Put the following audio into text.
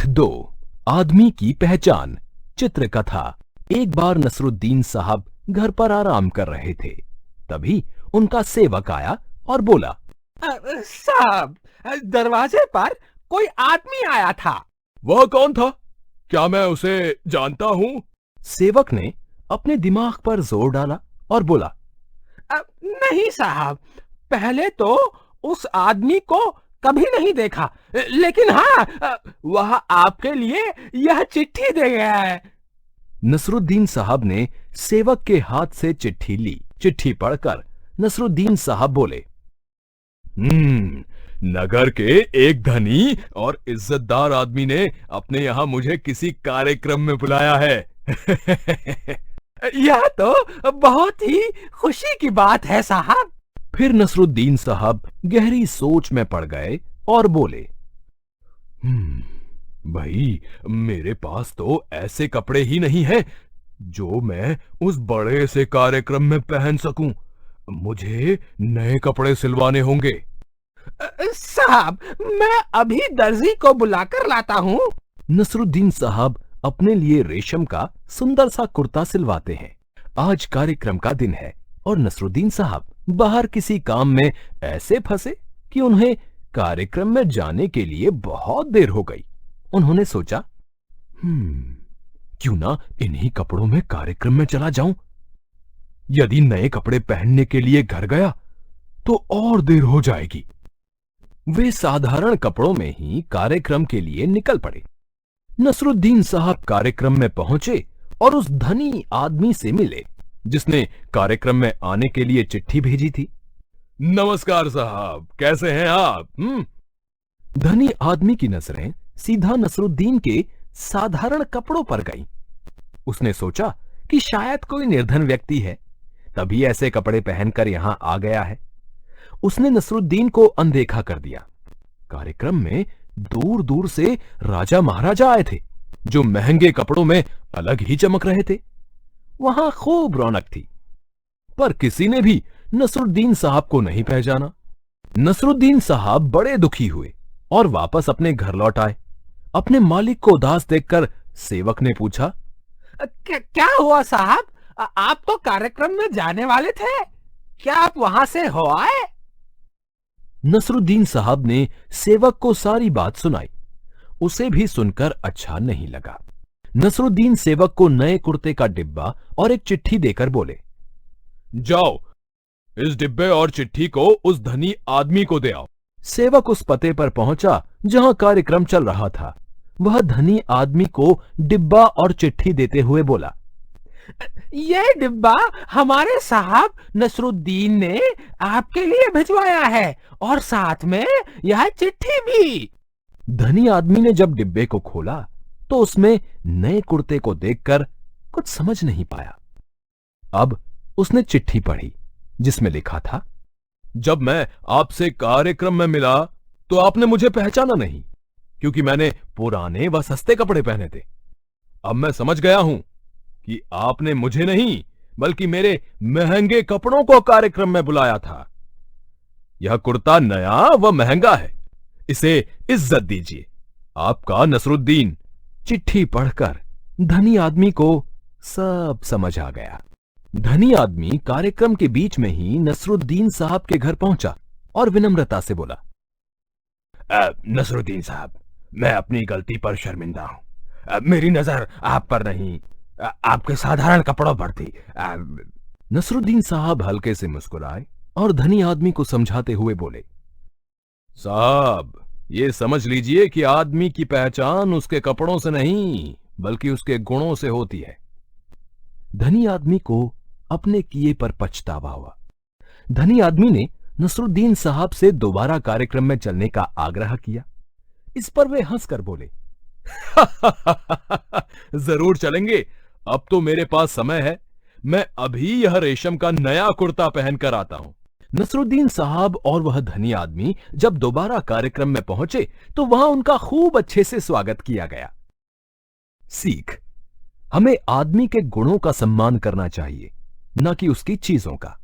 पाठ 2 आदमी की पहचान। चित्रकथा। एक बार नसरुद्दीन साहब घर पर आराम कर रहे थे। तभी उनका सेवक आया और बोला, साहब, दरवाजे पर कोई आदमी आया था। वह कौन था? क्या मैं उसे जानता हूं? सेवक ने अपने दिमाग पर जोर डाला और बोला, नहीं साहब, पहले तो उस आदमी को कभी नहीं देखा, लेकिन हाँ, वह आपके लिए यह चिट्ठी दे गया है। नसरुद्दीन साहब ने सेवक के हाथ से चिट्ठी ली। चिट्ठी पढ़कर नसरुद्दीन साहब बोले, नगर के एक धनी और इज्जतदार आदमी ने अपने यहाँ मुझे किसी कार्यक्रम में बुलाया है। यह तो बहुत ही खुशी की बात है साहब। फिर नसरुद्दीन साहब गहरी सोच में पड़ गए और बोले, भाई, मेरे पास तो ऐसे कपड़े ही नहीं हैं जो मैं उस बड़े से कार्यक्रम में पहन सकूं। मुझे नए कपड़े सिलवाने होंगे। साहब, मैं अभी दर्जी को बुलाकर लाता हूँ। नसरुद्दीन साहब अपने लिए रेशम का सुंदर सा कुर्ता सिलवाते हैं। आज कार्यक्रम का दिन है और नसरुद्दीन साहब बाहर किसी काम में ऐसे फंसे कि उन्हें कार्यक्रम में जाने के लिए बहुत देर हो गई। उन्होंने सोचा, क्यों ना इन्हीं कपड़ों में कार्यक्रम में चला जाऊं। यदि नए कपड़े पहनने के लिए घर गया तो और देर हो जाएगी। वे साधारण कपड़ों में ही कार्यक्रम के लिए निकल पड़े। नसरुद्दीन साहब कार्यक्रम में पहुंचे और उस धनी आदमी से मिले जिसने कार्यक्रम में आने के लिए चिट्ठी भेजी थी। नमस्कार साहब, कैसे हैं आप? धनी आदमी की नजरें सीधा नसरुद्दीन के साधारण कपड़ों पर गईं। उसने सोचा कि शायद कोई निर्धन व्यक्ति है, तभी ऐसे कपड़े पहनकर यहां आ गया है। उसने नसरुद्दीन को अनदेखा कर दिया। कार्यक्रम में दूर दूर से राजा महाराजा आए थे जो महंगे कपड़ों में अलग ही चमक रहे थे। वहां खूब रौनक थी, पर किसी ने भी नसरुद्दीन साहब को नहीं पहचाना। नसरुद्दीन साहब बड़े दुखी हुए और वापस अपने घर लौट आए। अपने मालिक को उदास देखकर सेवक ने पूछा, क्या हुआ साहब? आप तो कार्यक्रम में जाने वाले थे, क्या आप वहां से हो आए? नसरुद्दीन साहब ने सेवक को सारी बात सुनाई। उसे भी सुनकर अच्छा नहीं लगा। नसरुद्दीन सेवक को नए कुर्ते का डिब्बा और एक चिट्ठी देकर बोले, जाओ, इस डिब्बे और चिट्ठी को उस धनी आदमी को दे आओ। सेवक उस पते पर पहुंचा जहां कार्यक्रम चल रहा था। वह धनी आदमी को डिब्बा और चिट्ठी देते हुए बोला, यह डिब्बा हमारे साहब नसरुद्दीन ने आपके लिए भिजवाया है और साथ में यह चिट्ठी भी। धनी आदमी ने जब डिब्बे को खोला तो उसमें नए कुर्ते को देखकर कुछ समझ नहीं पाया। अब उसने चिट्ठी पढ़ी जिसमें लिखा था, जब मैं आपसे कार्यक्रम में मिला तो आपने मुझे पहचाना नहीं, क्योंकि मैंने पुराने व सस्ते कपड़े पहने थे। अब मैं समझ गया हूं कि आपने मुझे नहीं बल्कि मेरे महंगे कपड़ों को कार्यक्रम में बुलाया था। यह कुर्ता नया व महंगा है, इसे इज्जत दीजिए। आपका नसरुद्दीन। चिट्ठी पढ़कर धनी आदमी को सब समझ आ गया। धनी आदमी कार्यक्रम के बीच में ही नसरुद्दीन साहब के घर पहुंचा और विनम्रता से बोला, नसरुद्दीन साहब, मैं अपनी गलती पर शर्मिंदा हूं। मेरी नजर आप पर नहीं, आपके साधारण कपड़ों पर थी। नसरुद्दीन साहब हल्के से मुस्कुराए और धनी आदमी को समझाते हुए बोले, साहब, ये समझ लीजिए कि आदमी की पहचान उसके कपड़ों से नहीं बल्कि उसके गुणों से होती है। धनी आदमी को अपने किए पर पछतावा हुआ। धनी आदमी ने नसरुद्दीन साहब से दोबारा कार्यक्रम में चलने का आग्रह किया। इस पर वे हंसकर बोले, जरूर चलेंगे, अब तो मेरे पास समय है। मैं अभी यह रेशम का नया कुर्ता पहनकर आता हूं। नसरुद्दीन साहब और वह धनी आदमी जब दोबारा कार्यक्रम में पहुंचे तो वहां उनका खूब अच्छे से स्वागत किया गया। सीख: हमें आदमी के गुणों का सम्मान करना चाहिए, न कि उसकी चीजों का।